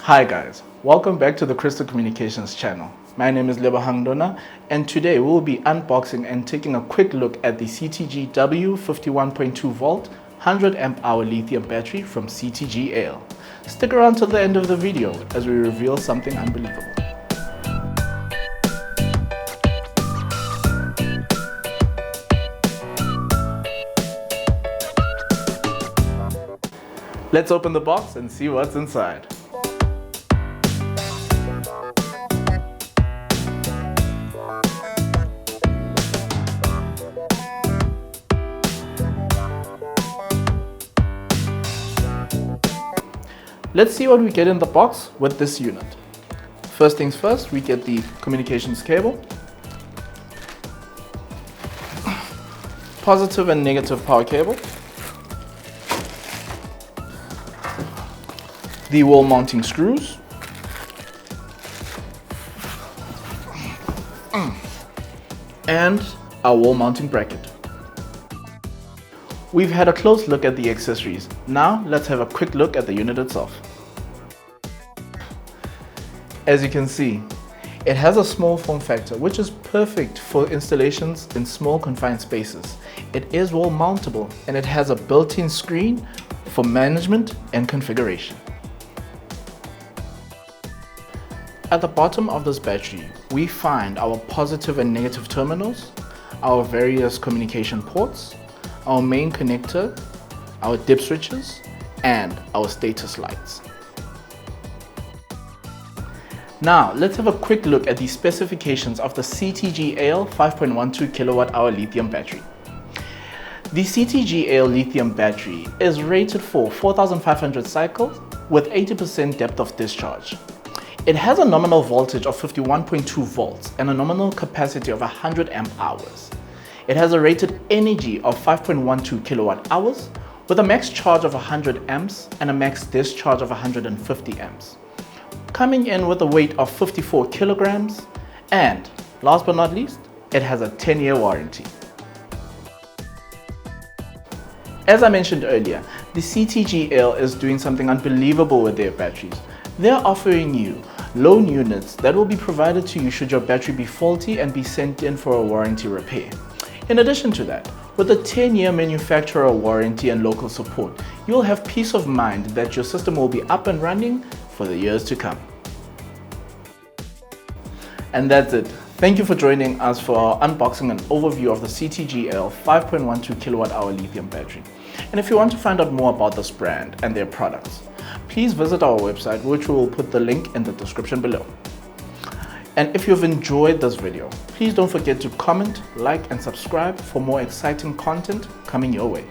Hi guys, welcome back to the Crystal Communications channel. My name is Lebo and today we will be unboxing and taking a quick look at the CTG Eyil 51.2 volt 100 amp hour lithium battery from CTG Eyil. Stick around till the end of the video as we reveal something unbelievable. Let's open the box and see what's inside. Let's see what we get in the box with this unit. First things first, we get the communications cable, positive and negative power cable, the wall mounting screws, and our wall mounting bracket. We've had a close look at the accessories. Now let's have a quick look at the unit itself. As you can see, it has a small form factor which is perfect for installations in small confined spaces. It is wall mountable and it has a built-in screen for management and configuration. At the bottom of this battery, we find our positive and negative terminals, our various communication ports, our main connector, our dip switches, and our status lights. Now, let's have a quick look at the specifications of the CTG Eyil 5.12kWh lithium battery. The CTG Eyil lithium battery is rated for 4,500 cycles with 80% depth of discharge. It has a nominal voltage of 51.2 volts and a nominal capacity of 100 amp hours. It has a rated energy of 5.12 kilowatt hours with a max charge of 100 amps and a max discharge of 150 amps. Coming in with a weight of 54 kilograms, and last but not least, it has a 10-year warranty. As I mentioned earlier, the CTG Eyil is doing something unbelievable with their batteries. They're offering you loan units that will be provided to you should your battery be faulty and be sent in for a warranty repair. In addition to that, with a 10-year manufacturer warranty and local support, you'll have peace of mind that your system will be up and running for the years to come. And that's it. Thank you for joining us for our unboxing and overview of the CTG Eyil 5.12kWh lithium battery. And if you want to find out more about this brand and their products, please visit our website, which we will put the link in the description below. And if you've enjoyed this video, please don't forget to comment, like, and subscribe for more exciting content coming your way.